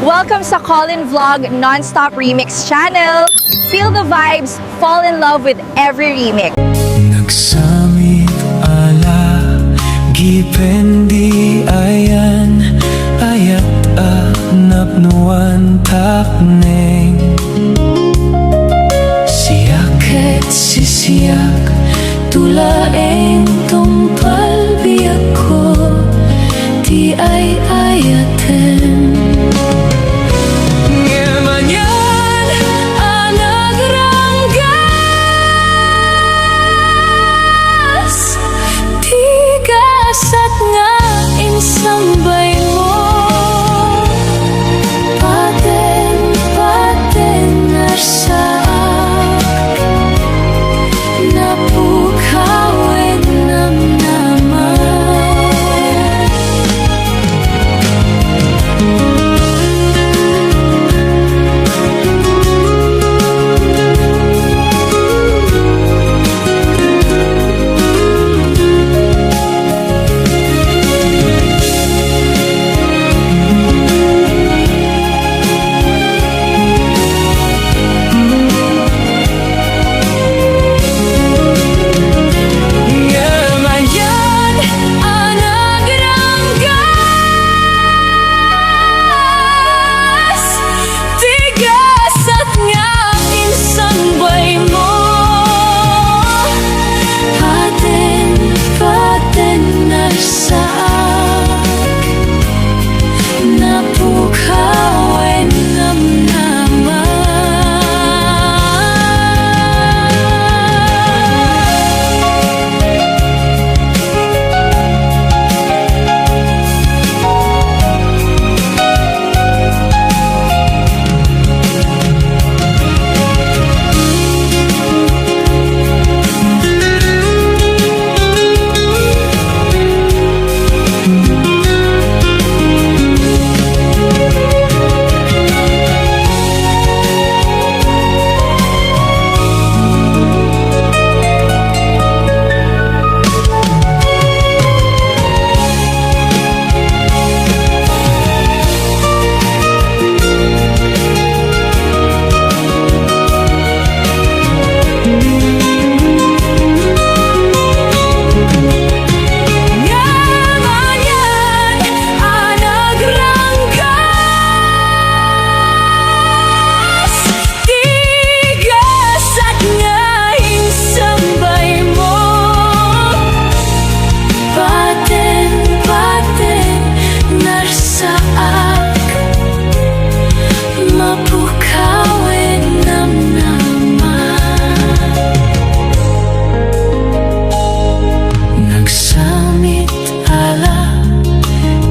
Welcome sa Colin Vlog Non-Stop Remix channel. Feel the vibes, fall in love with every remix. Nagsamit ala, gipendi ayan, ayat napnuan takneng. Siyak at sisiyak, tulaeng tumpal biyak ko, di ay ayaten. Sambay mo, paten narsak, napukawin namnaman.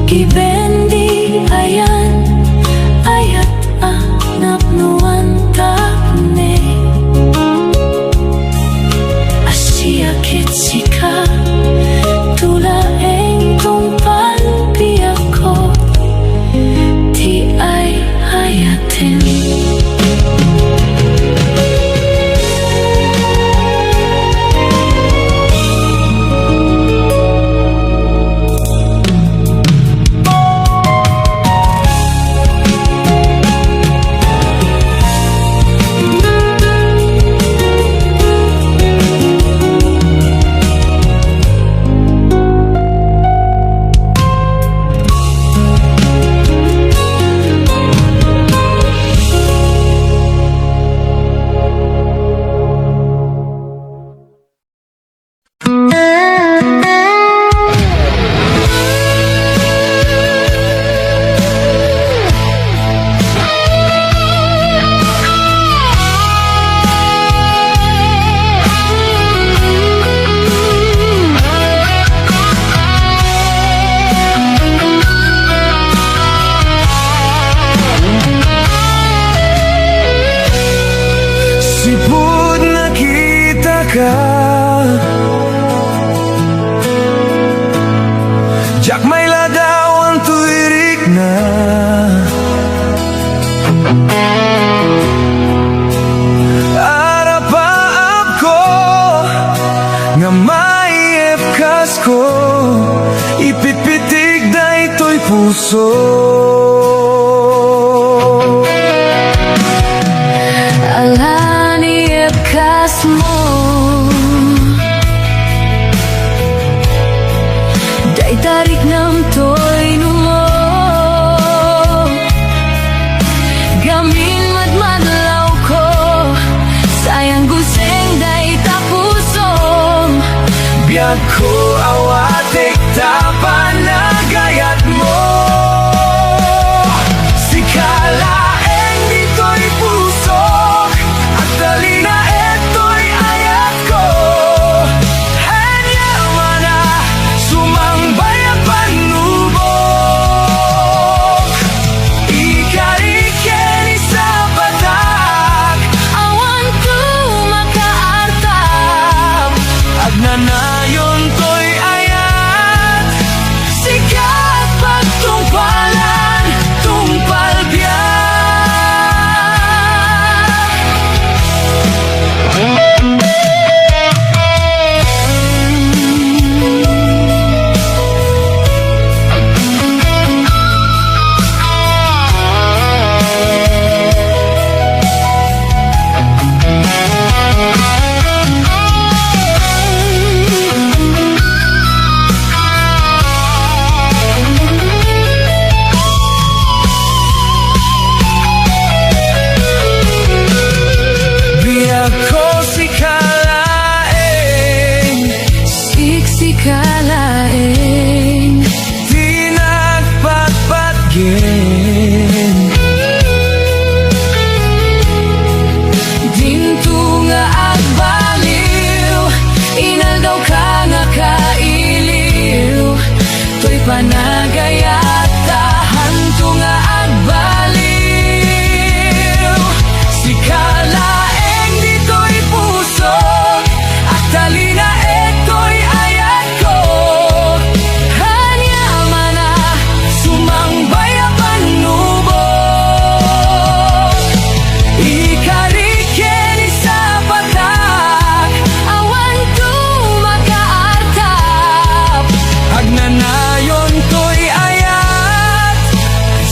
Ibendi ayan, ayat napnuan takne. Asiyakit sika, tulaeng tumpal biyak ko, di ay ayaten. Sipud nakita ka, jak may ladawan tuirik na. Arapaap ko nga may epkas ko, ipipitig da ito'y puso. ako awatik tapanagayat mo. Sikalaeng dito'y pusok at talina ito'y ayat ko. Hanya mana sumambay ang panubok. Ikarikeni sa batak Awan ko makaartap agnanayon to'y ayat. Sikat pagtungpalan, tungpal biyak ko sikalaeng Siksikalaeng di nagpatpatgin. Dinto nga agbaliw Inaldaw ka nga kailiw To'y panagayata Hanto nga agbaliw. Sikalaeng dito'y pusok at talina ito'y ayat ko. Hanya mana Sumangbay ang panubok. Ikarikeni sa batak awan ko makaartap agnanayon to'y ayat.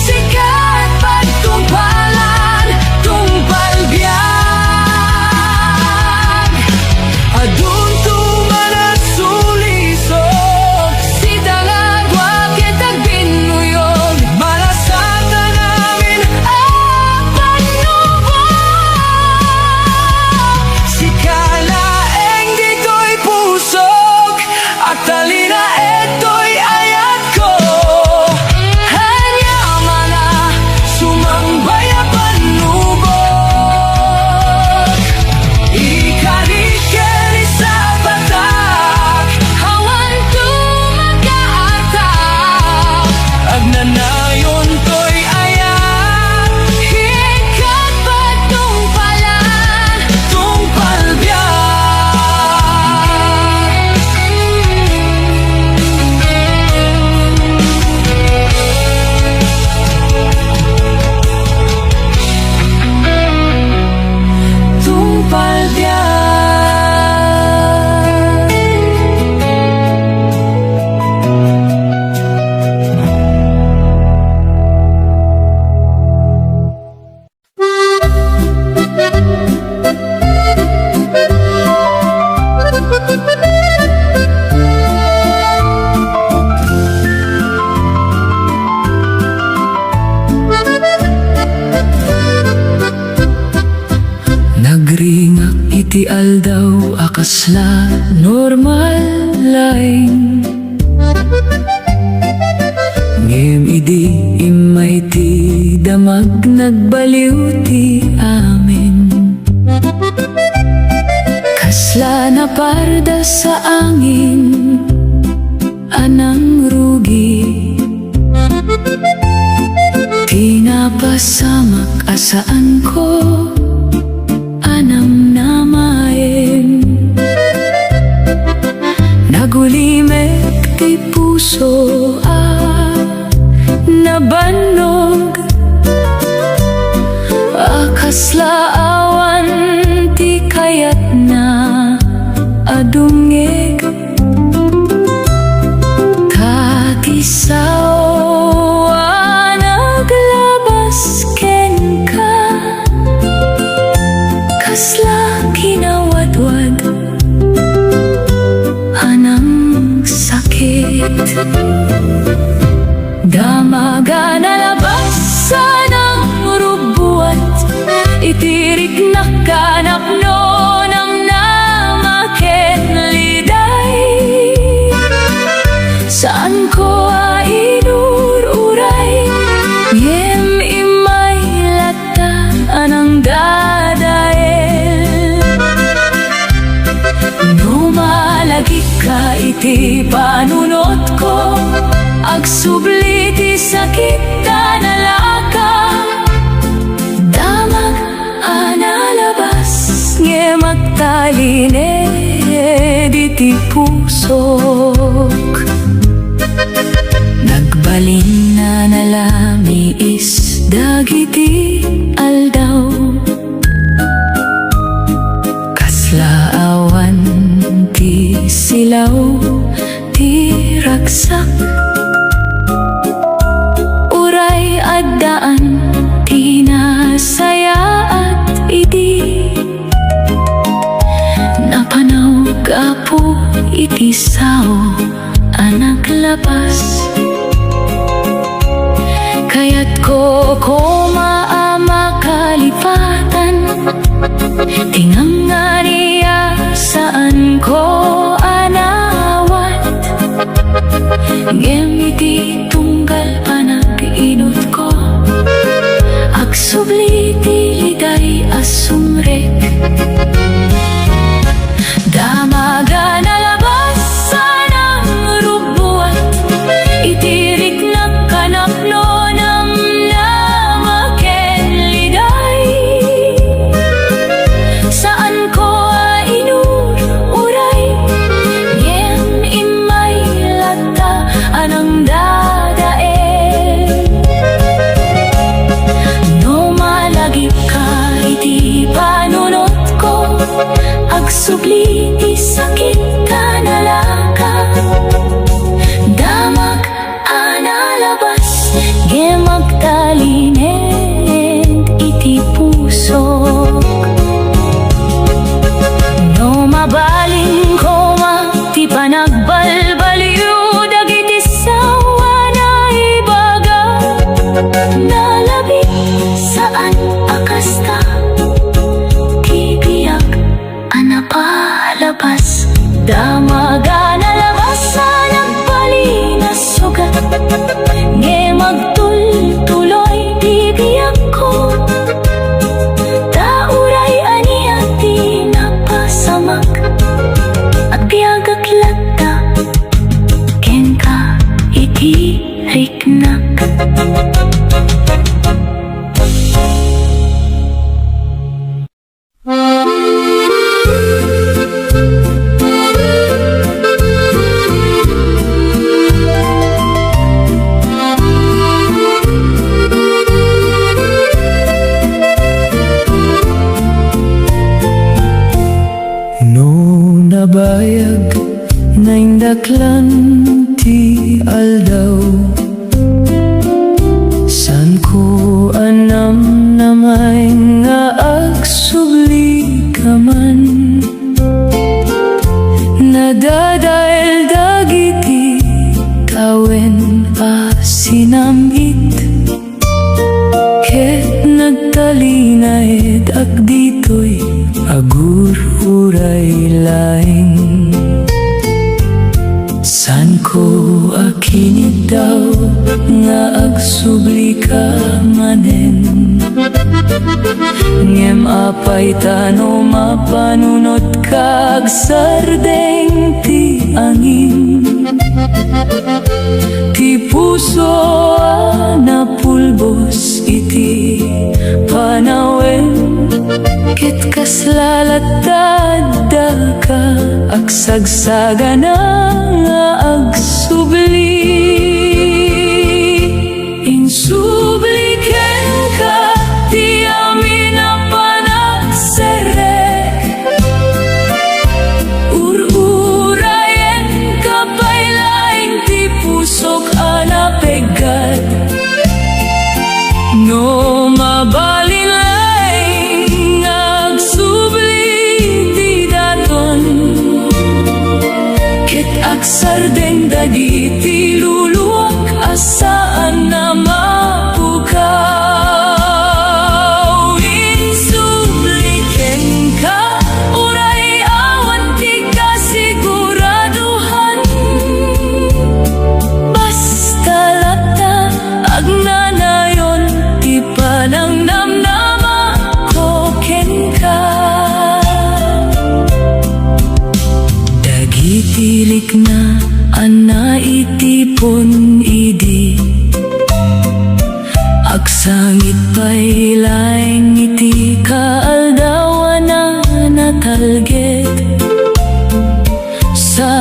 Sikat pagtungpalan, tungpal biyag. Adun tumanasulisok Si dangagwa kitag binuyog malasata namin Ang panubok sikalaeng dito'y pusok at talina ito'y ayat ko. Hanya mana Sumangbay ang panubok. Ikarikeni sa batak awan ko makaartap agnanayon to'y ayat. Hikat pagtungpalan Tungpal Tungpal Nagringak iti aldaw akasla normal laing ngem idi imay ti damag nagbaliw ti amin kasla na parda sa angin anang rugi tinapasamak asaan ko anam namaen nagulimek ti puso nabanog akasla awan ti kayat na adungeg katisaw naglabas ken ka kasla kinawadwad anang sakit damaga nalabas ng rubuat iti pusok. Nagbalin na nalami isda giti aldaw, kasla awan ti silaw ti ragsak. Uray addaan ti nasaya at idi, napanaw gapo iti sao anak labas. Kaya't ko maama kalipatan, tingangariya saan ko anawat. Ngemiti tunggal panag-inot ko, agsubli tiliday asumrek. Damaga na labas sanang rubuat, itirik na kanapno ng namakenliday. Saan ko inur uray, ngem imay lata anang dadae. No malagip ka iti panunot ko, agsubli ti sakit ka nalaka. Damag analabas, gemagtalined iti pusok. No mabaling ko ti panagbalbaliw, dagiti sawa na ibaga. Nalabit saan akasta, tibiyak anapalabas. Damaga na labas sanang palinas sugat, nge magtultuloy tibiyak ko. Tauray aniati napasamak, at piagak lata ken ka iti riknak. Nabayag na indaklan ti aldaw, san ko anam namay nga agsubli ka man. Nadadael dagiti kawen sinambit, ket nagtalinayed ak ditoy agur uray laing. San ko akinid daw nga agsubli ka manen, ngem apay tano mapanunot kag sardeng ti angin. Ti puso napulbos iti panawen, ket kaslalatad ka agsagsaga na agsubli. Insubli ken ka ti amin na panagserek, ururayen ka paylaing ti pusok anapegat. No mabalin laing agsubli ti daton, ket agsardeng dagiti luluak asaan na mapukaw. Insubli ken ka uray awan ti kasiguraduhan, basta lata agnanayon ti panang namnama ko ken ka. Dagitilik na ana itipon idi, agsangit paylaing iti kaaldawan na natalget. Sa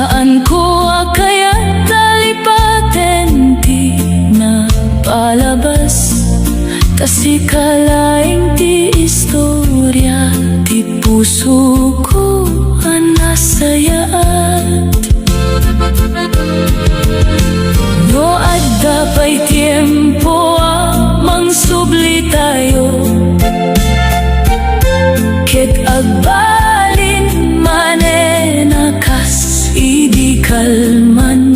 Tasikalaing ti istorya, ti puso ko ang nasayat. No adda pa'y tiempo mangsubli tayo, ket agbalin manenakas idi kalman.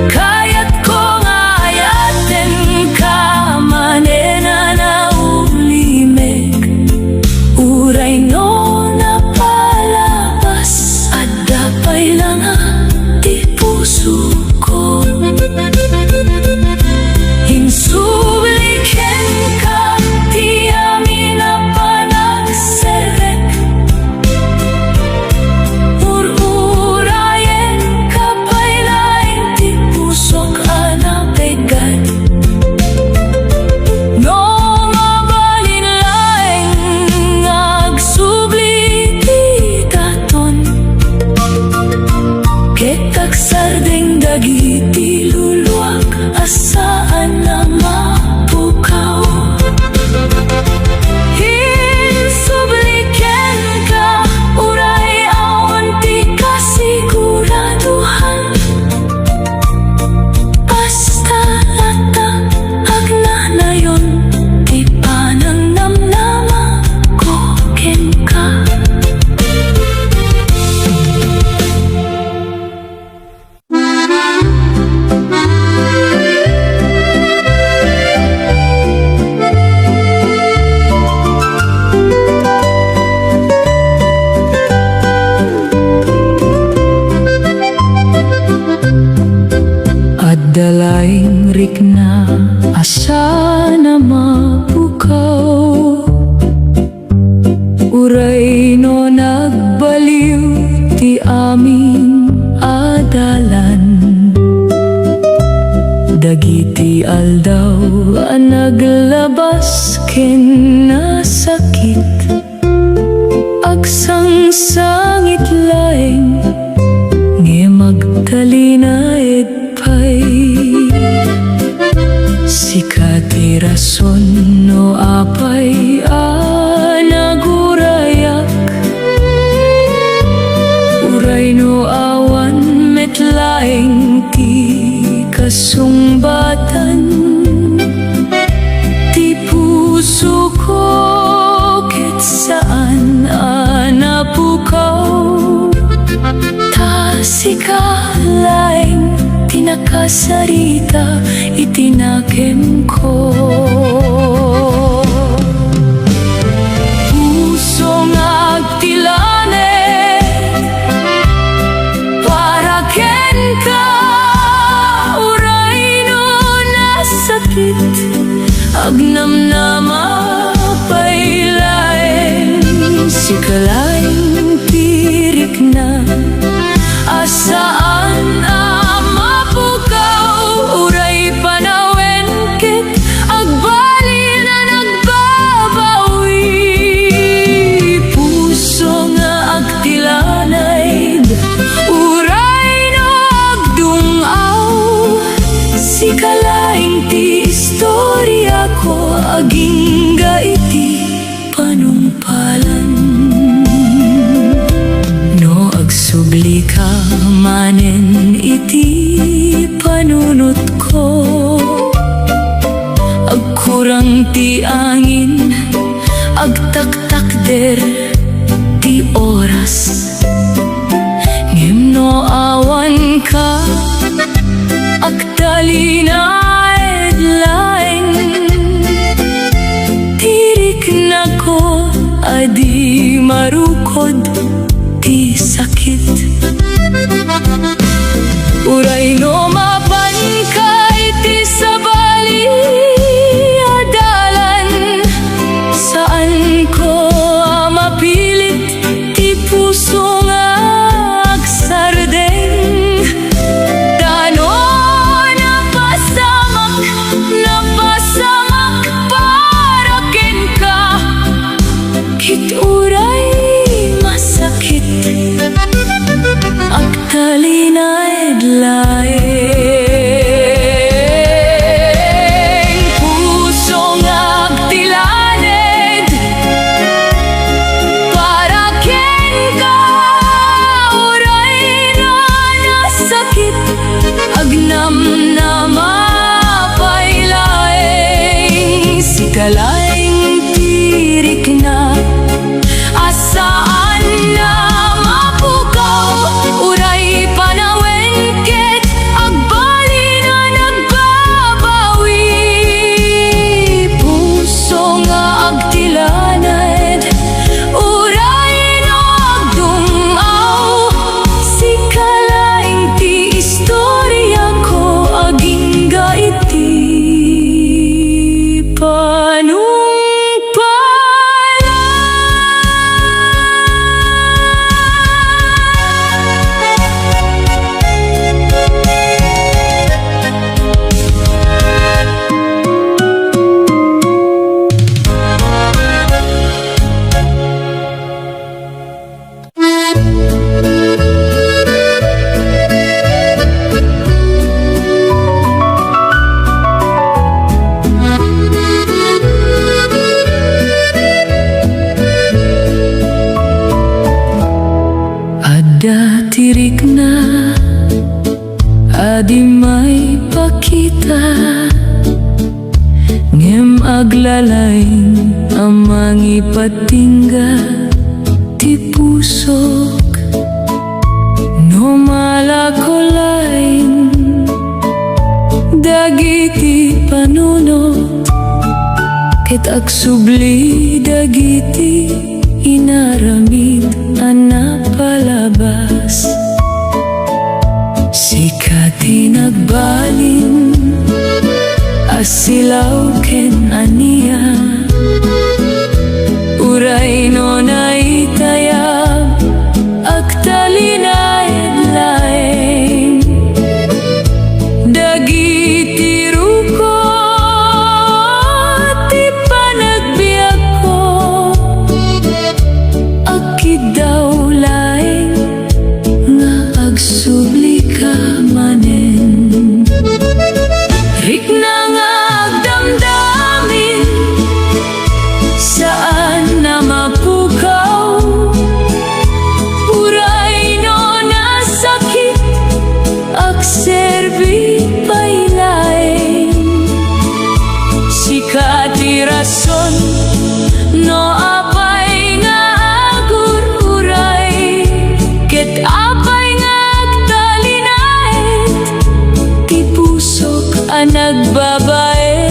Kayat ko ngayaten ka manena na ulimig, uray no napalabas at dapay lang di puso ko. Hinsubliken ka ti amin na panagseret, ururayen ka pa'y lain ti pusok anapegat. No mabalin laeng agsubli ti daton, ket agsardeng dagiti luluwag asaan na mapukaw. Hinsubliken ka uray awan ti kasiguraduhan, basta lata agnanayon ti panangnamnama ko ken ka. Adalaing rikna asa na mapukaw, uray no nagbaliw ti aming adalan. Dagiti aldaw ang naglabas ken nasakit, agsangsangit laeng nge Magdalena pay. Sikati rason no apay nagurayak, uray no awan metlaeng ti kasungbatan. Ti puso ko ket saan napukaw, tasikalaing tinakasarita itinakem ko. Pusong agtilanet para ken ka, uray no nasakit agnamnama pa'y laeng. Sikalaing tirik na asaan mapukaw, uray panawen ket agbali na nagbabawi. Puso nga agtilanay, uray no agdungaw. Sikalaing ti istorya ko aging gaiti panumpalan. No agsubli ka manen iti panunot ko, agkurang ti angin, agtaktakder ti oras. Ngem no awan ka agtalina laeng, tirik na ko adi marukod ti sakit. Uray no mapangkay ti sabali adalan, saan ko mapilit ti puso nga agsardeng. Dano napasamak para ken ka, kit uray masak Lalaing tirik na asaan na mapukaw, uray panawen ket agbali na nagbabawi. Puso nga agtilanad, uray no agdungaw, si kalaing ti istorya ko aging gaiti. Ada tirik na adi may pakita, ngem aglalaing amang ipatingga ti pusok no malakolain dagiti panunot ket agsubli dagiti inaramid anapalabas. Sikati nagbalin asilaw ken aniya, uray no naitayab agtalinayad laeng dagiti ruko ti panagbiag ko daw laing nga agsubli ka manen. Rikna nga agdamdamin saan na mapukaw, uray no nasakit agserbi pailaeng sikati rason no apay nga ket apay nga agtalinaet ti pusok a nagbabae.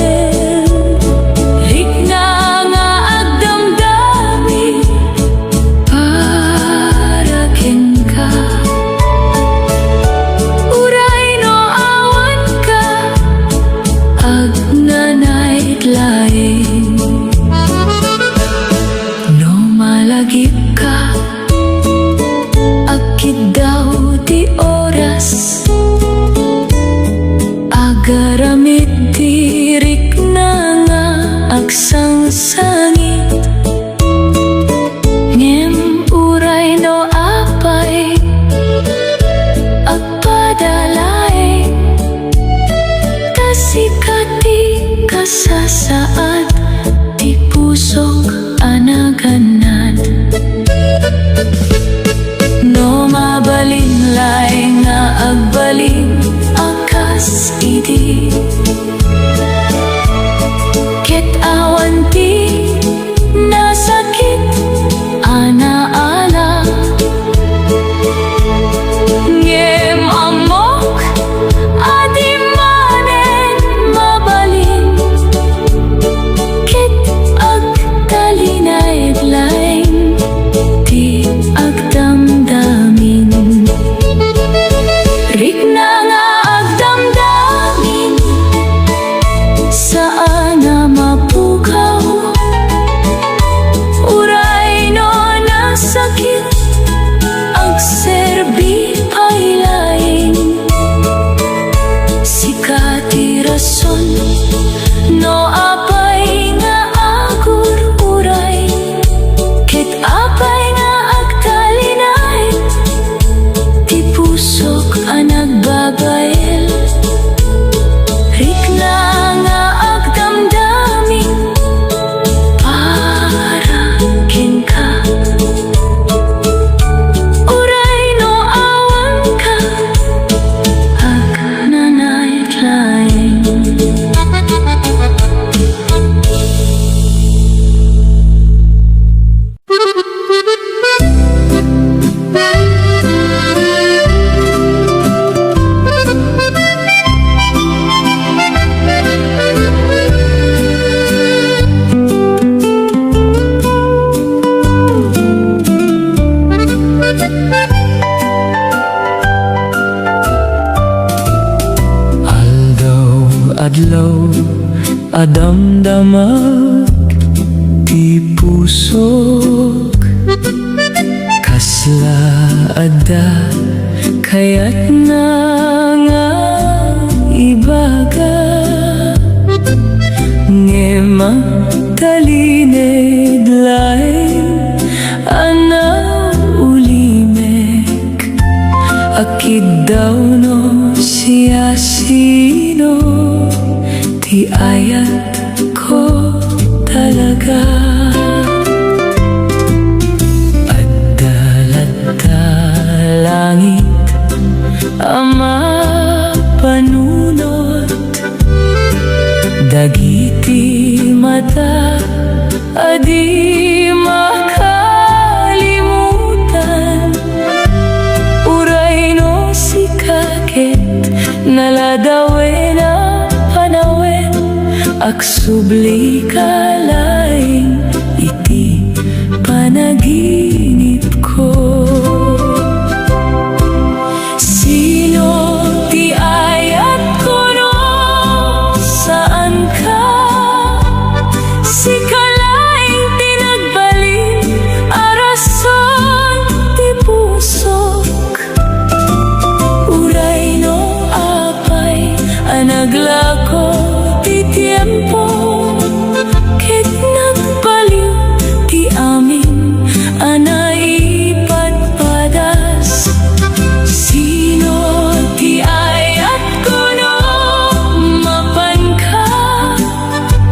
Rikna nga agdamdami para ken ka, uray no awan ka agnanait laeng no malagip ka daw di oras agaramid tirik na nga agsangsangit, ngem uray no apay agpadalaeng kasikati kasasaad ti pusok anaganad. No mabalin laeng nga agbalin akas idi, ket awan ti nasakit anaala, ngem amok adi manen mabalin ket agtalinayad laeng ti agdamdamin. Rikna nga agdamdamin damdamag ti pusok kasla adda kayat na nga ibaga ngema talinid lain ana ulimek akid daw no siya sino ti ayat ko talaga adalata langit ama panunot dagiti mata adi makalimutan uray no si kakit naladawe na panawen aksubli kalaing iti panaginip ko. Sino ti ayat ko no? Saan ka? Si kalaing tinagbalin arason ti pusok uray no apay anaglako ti tiempo ket nagbaliw ti amin anaipatpadas. Sino ti ayat ko no? Mapan ka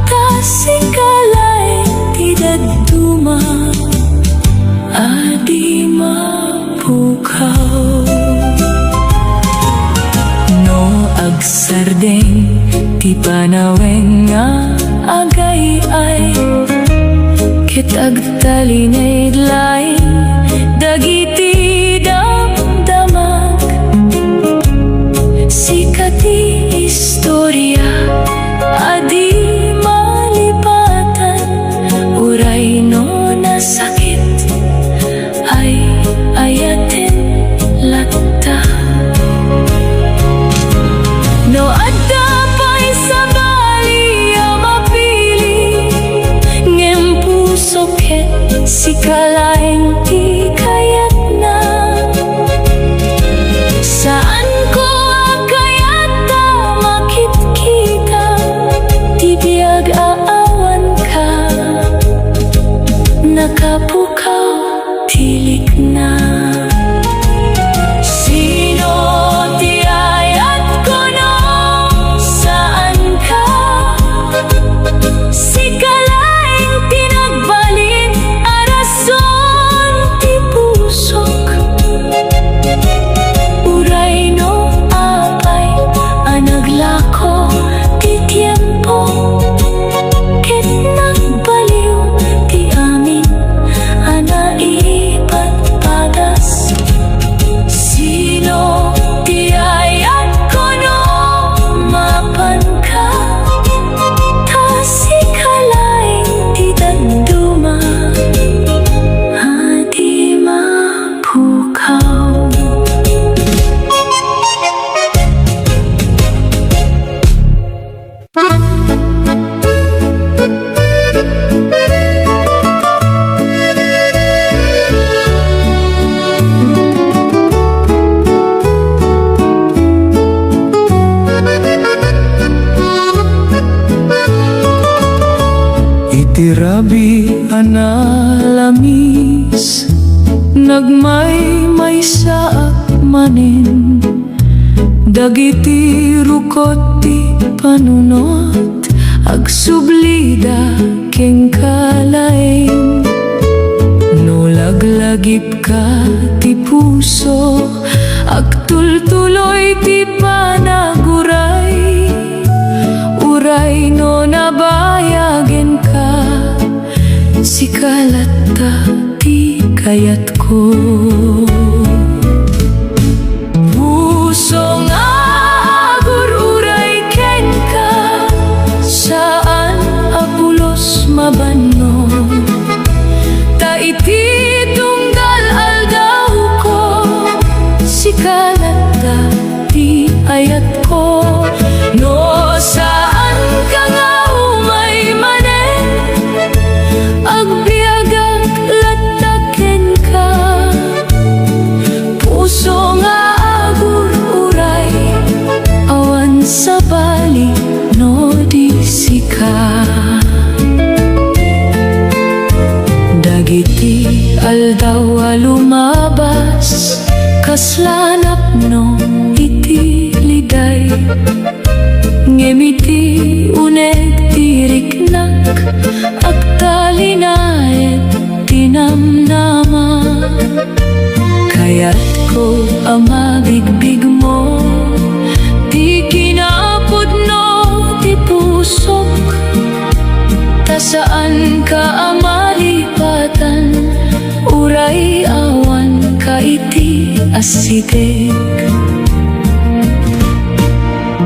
ta si kalay ti daduma adi mapukaw no agsardeng ti panaweng nga agay ay ket agtalinay lain dagiti damdamag sikati istorya adi malipatan uray no nasakit ay ayaten latta no adda pa'y sabali a mapili ngem puso ket si kalaeng ti kayat na saan ko kayat ta makit-kita ti biag aawan ka nakapukaw tilik na. Sino ti ayat ko no? Saan ka? Si kalaing tinagbalin arason ti pusok uray no apay anaglako ti tiempo ket nagbaliw ti amin anaipatpadas. Sino ti ayat ko no? Mapan ka ta si kalaing ti daduma adi mapukaw. Itirabi analamis nagmay saak manin dagiti rukot ti panunot agsublida ken kalaeng no laglagip ka ti puso agtultuloy ti panaguray uray no nabayagen ka si kalata ti kayat ko. Puso nga agururay ken ka saan apulos mabanno ta iti tunggal aldaw ko si kalata ti ayat ko no saan ka nga umay agtalinaet tinamnama. Kaya't ko ang mabigbig mo, di kinapudno ti pusok. Ta saan ka amalipatan, uray awan ka iti asitek.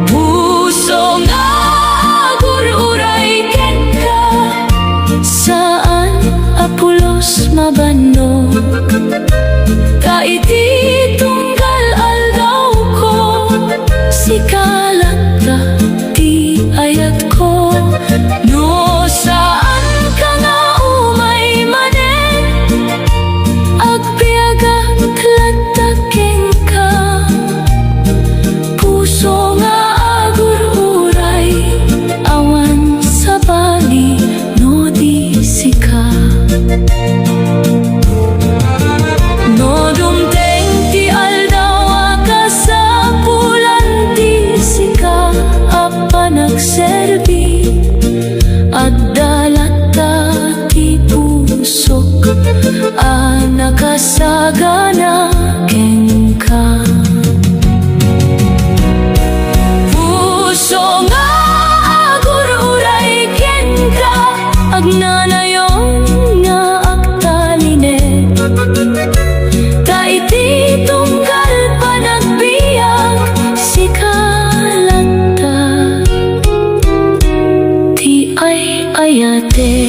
Puso nga agur-uray ken ka, saan apulos mabannog. Ta iti tunggal aldaw ko, sikalat ta ti ayat ko. No saan ka nga umay manen, agbiagat lataking ka. Puso nga agur-uray, awan sa bali no di sika. No dumteng ti aldaw akasapulan ti sika, apa nagserbi at dalata ti pusok, nakasagana ken ka. Puso nga agur-uray ken ka, agnanayon nga agtaline. Ta iti tunggal panagbiag, sikalata ti ay ayate.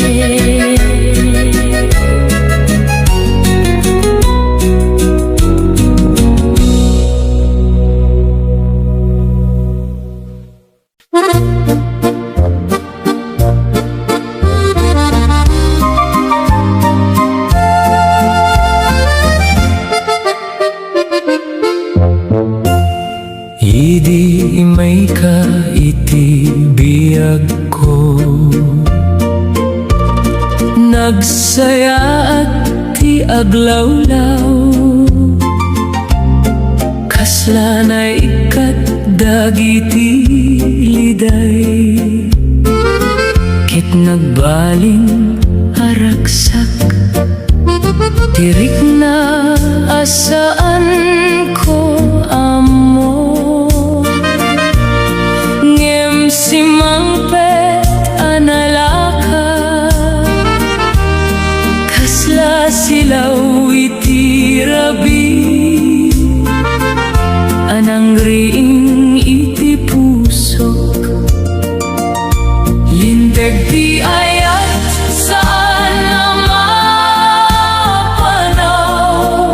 Idi may ka iti biyag ko, nagsaya at ti aglawlaw. Kaslanay kat dagiti liday, ket nagbaling aragsak. Tirik na asaan ko amo, ngem simangpet analaka. Kasla silaw iti rabi, anang riing iti pusok. Linteg ti ayat saan na mapanaw,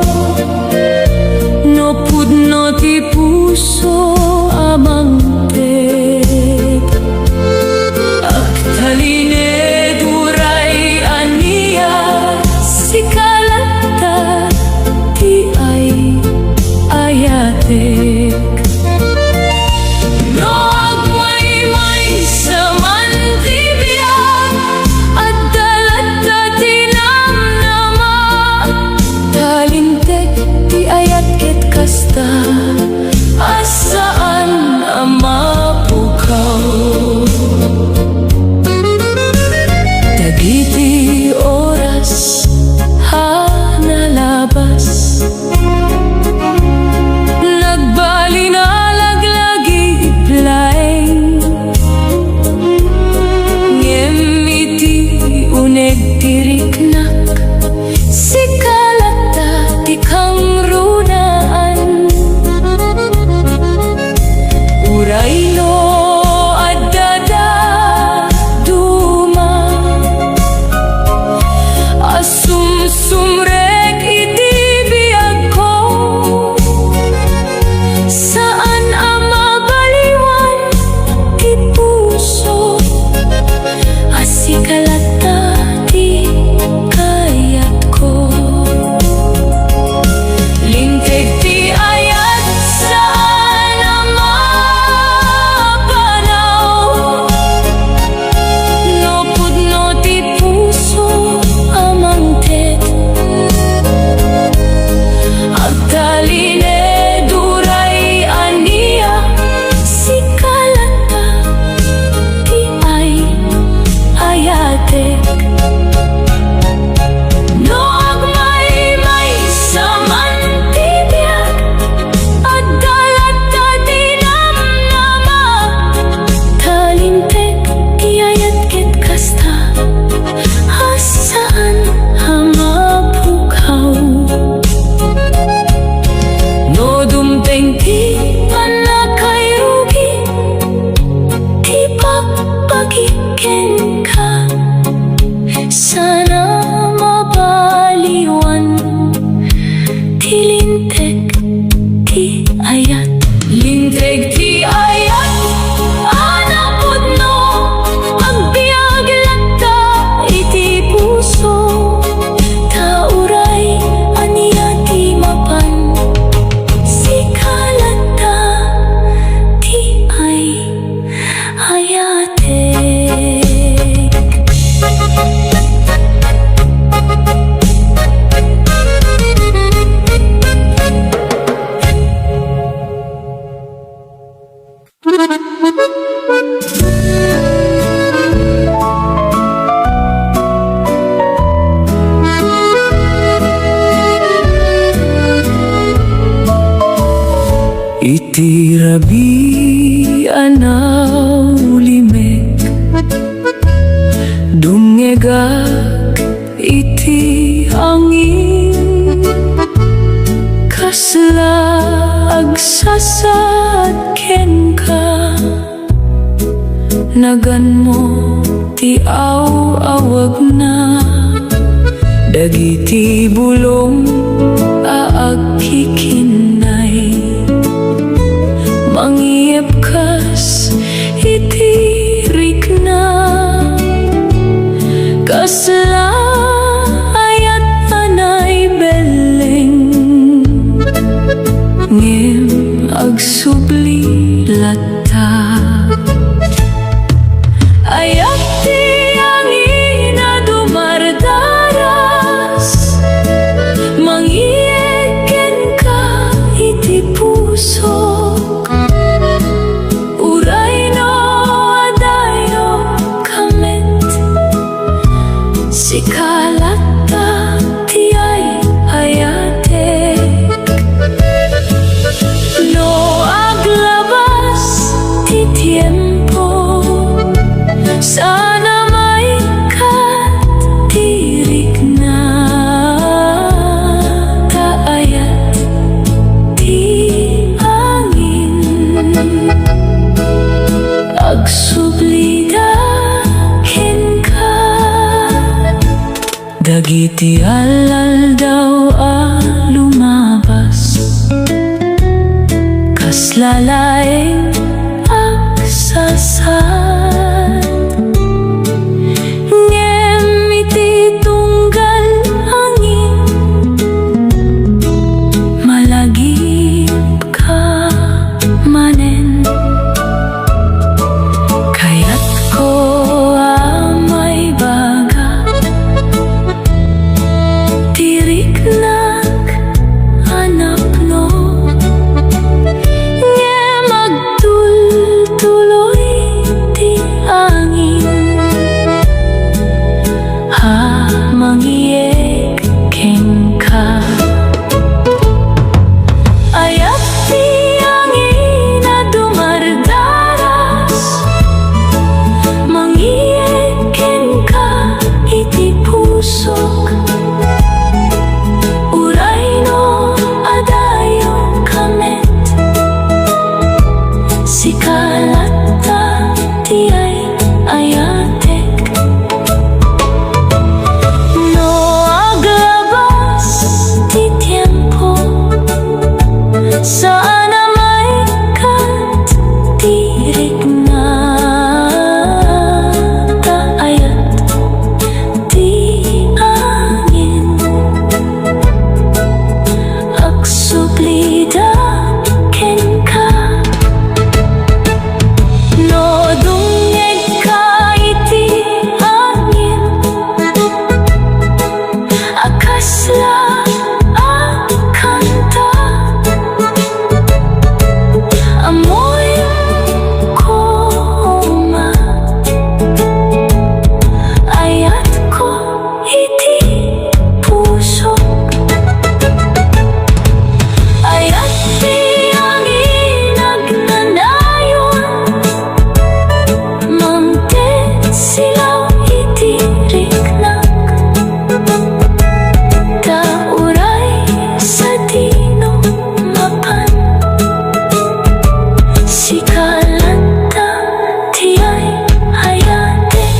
no pudno ti puso amang tet. Agtaline duray aniya, sikalata ti ay ayatek. No agmay-may sa man ti biyak, iti rabi anaw limek dumngegak iti angin kasla agsasad ken ka nagan mo ti awag na dagiti bulong aagkikinay mangiep kas iti rikna kasla ayat anay beleng ngem agsubli lata ayat ti angin na dumardaras mangieken ka iti puso uray no adayo kamet sikalata ti ay ayatek no aglabas ti tiempo sana may katirik na taayat ti angin agsublida ken ka dagiti alal daw lumabas kas lalaeng agsasad ngem iti tunggal angin malagip ka manen kayat ko amay baga tiriknak anak no ngem agtultuloy ti angin ha mangiek ken ka ayat ti angin na dumardaras mangiek ken ka iti pusok uray no adayo kamet sikalata ti ay ayatek no aglabas ti tiempo sana may katirik na taayat ti angin agsublida ken ka no dungeg ka iti angin akasla akanta amoy koma ayat ko iti puso ayat ti angin agnanayon mangten silaw iti riknak kauray sa dino mapan sikalata ti ay ayatek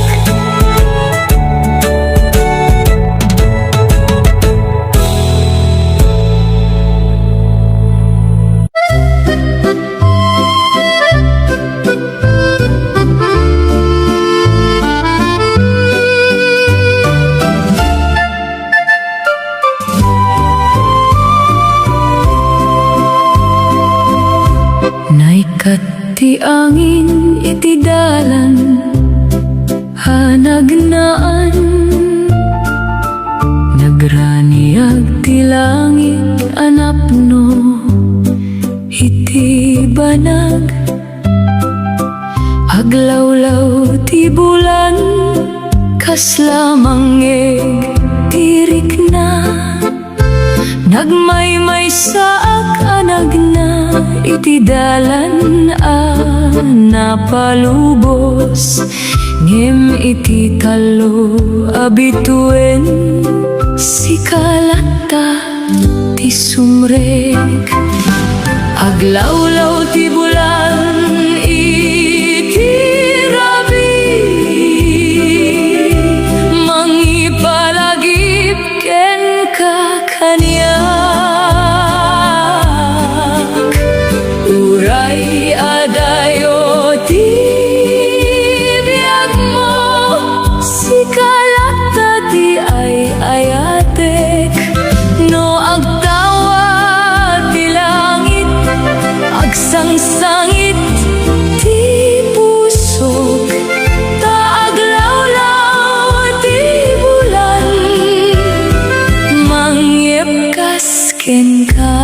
naikat ti angin iti dalan hanagnaan nagraniag ti langit anapno iti banag aglawlaw ti bulan kas lamangeg tirik na nagmaymay sa anag na itidalan napalubos ngem iti talo abituen si kalata ti sumrek aglawlaw ti bulan iti rabi mangipalagip ken kakaniak uray adayo ti biag mo si kalata ti ay ayatek no agtawa ti langit agsangsangit ti pusok taaglawlaw ti bulan mangyepkas ken ka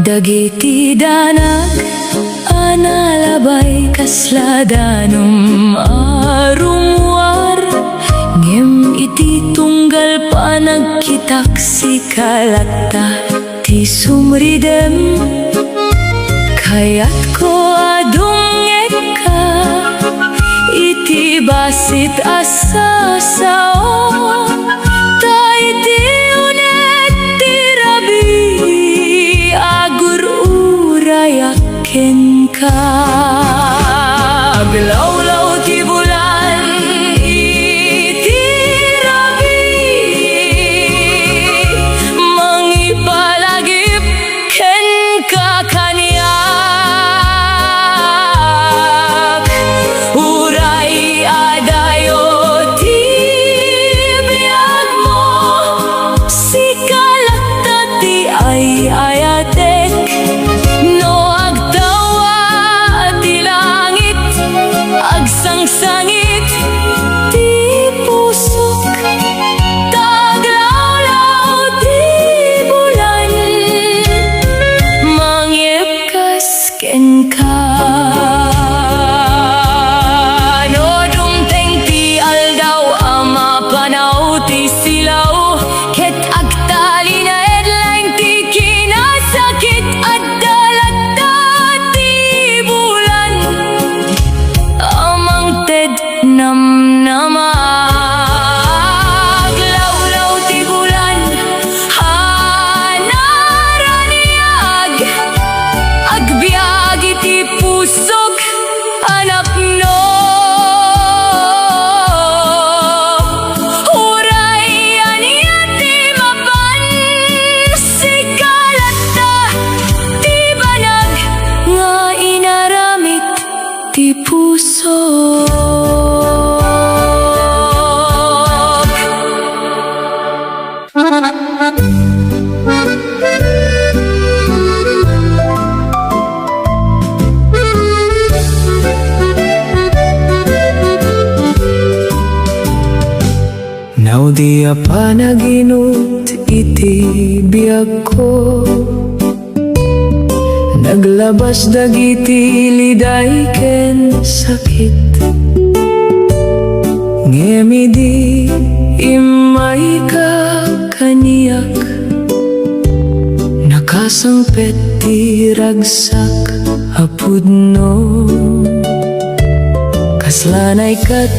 dagiti danag analabay kasladanum arumwar ngem iti tunggal pa nagkitak si kalata ti sumridem kayat ko adungek ka iti basit asa sao ta iti unet ti rabi agur urayaken ka aglawlaw ti bulan iti rabi mangipalagip ken kakaniak uray adayo ti biag mo si kalata ti ay ayatek no agtawa ti langit agsangsangit ti pusok taglawlaw ti bulan mangyepkas ken ka no dumteng ti aldaw ama panaw ti silaw ket agtali na edlaeng ti kinasakit at dalata ti bulan amang ted namnamag lawlaw ti bulan hanaraniag agbiag iti pusok anak no uray ania ti mapan si kalata ti banag nga inaramid ti pusok Now di pa naginut iti biag ko naglabas dagiti liday ken sakit ngemidi imay ka kaniyak nakasangpet ti ragsak apudno kaslanay kat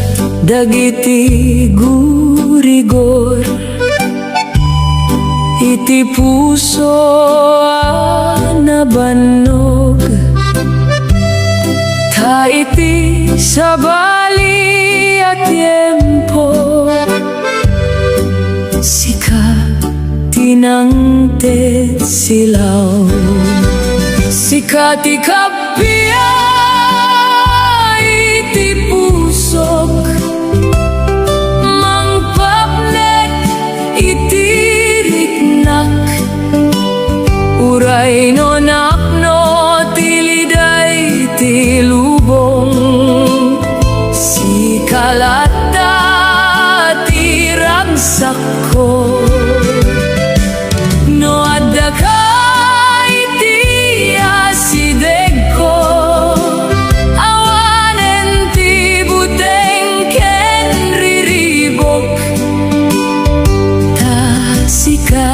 dagiti gurigor iti puso nabannog ta iti sabali at tiempo sika tinangtet silaw sika ti kapia iti pusok mangpapnet iti riknak uray no napno tiliday ti lubong si kalata ti ragsak ko no adda ka iti asideg ko awanen ti buteng ken riribok ta sika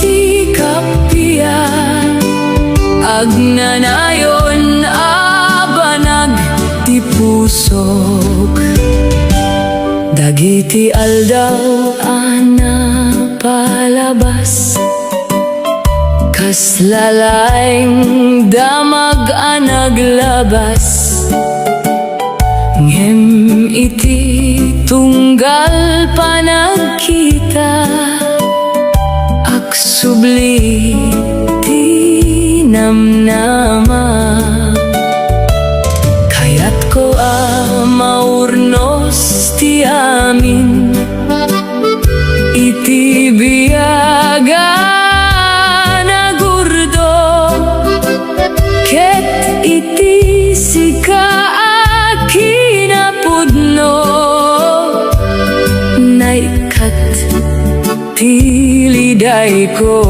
ti ka pusok. Dagiti aldaw ana palabas, kas lalaing damag anaglabas. Ngem iti tunggal panagkita, aksubli ti namnama. Kayat ko maurnos ti amin, iti biyaga nagurdo, ket iti sika akinapudno, naikat tiliday ko.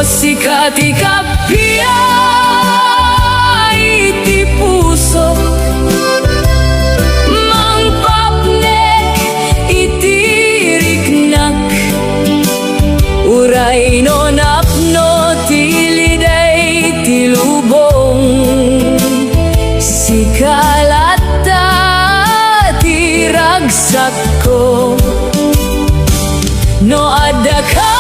Sikat ikapia iti puso, mangpapnek iti riknak, uray no napno tiliday tilubong. Sikalata tiragsak ko, no adda ka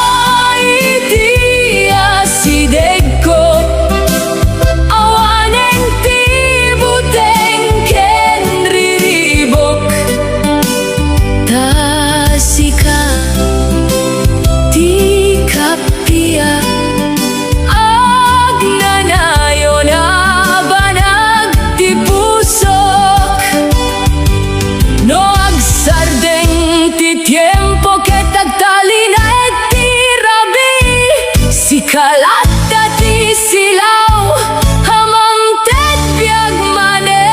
iti asideg ko, awaneng ti buteng ken riribok. Tasika ti kapia, agnanayo na banag ti pusok, no agsardeng ti tiempo ket agtali na iti rabi. Sikalata ti silaw hamang tet biag mane,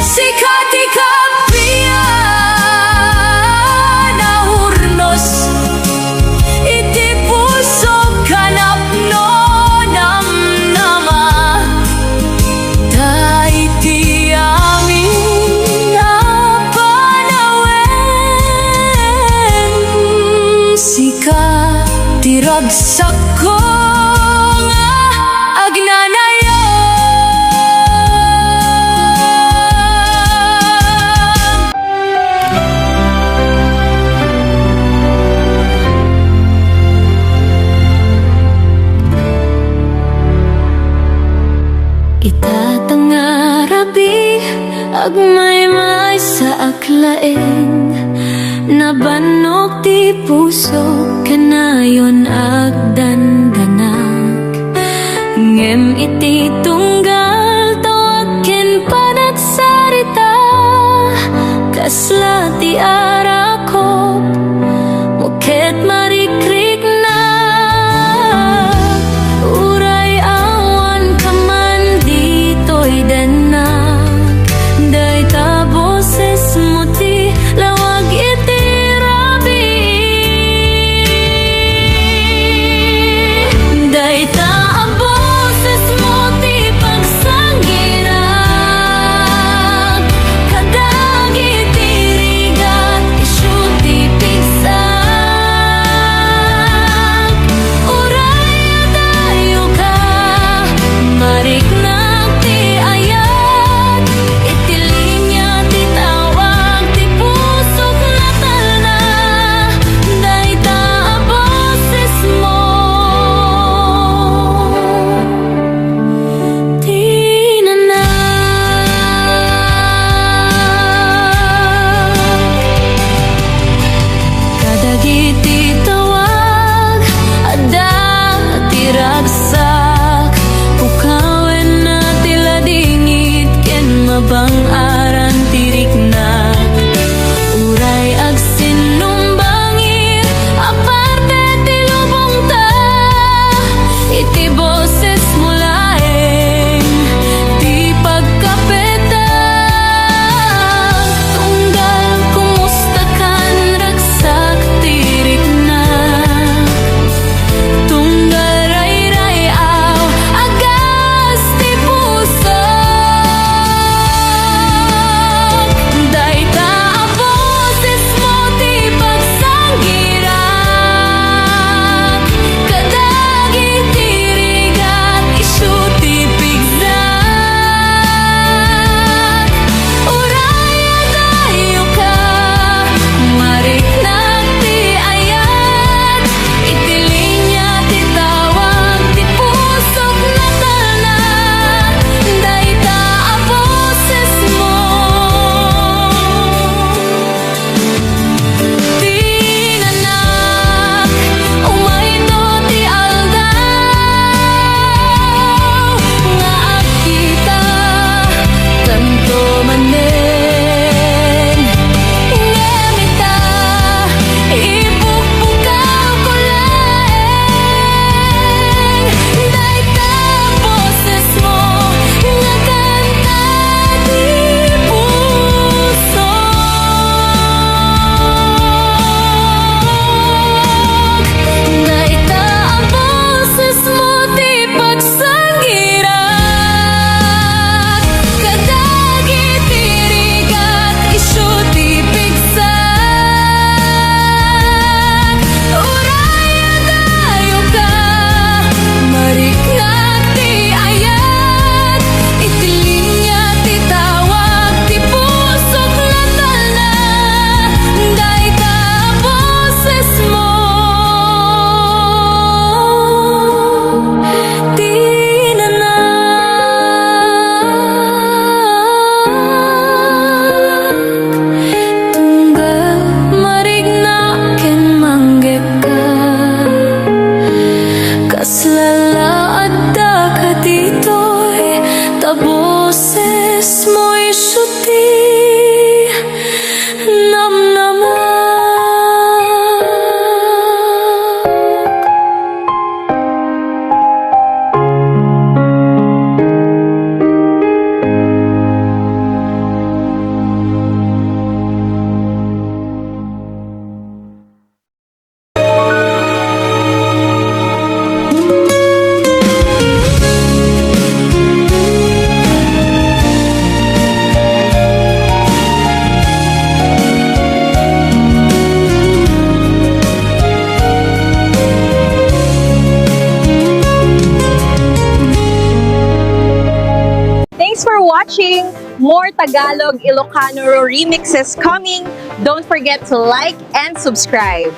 sikat ikapia nahurnos iti puso kanapno namnama. Ta iti amin na panawen, sika tiragsak ko nga agnanayon. Itatangarabi agmay-may sa aklain, nabanok ti puso kanayon agdandanak. Ngem iti tunggal tawag ken panagsarita, kasla ti arakop moket marikrik na. Uray awan kaman ditoy denak, day ta boses mo ti lawag iti rabi. Day ta ang boses mo ti pagsa watching. More Tagalog Ilocano remixes coming. Don't forget to like and subscribe.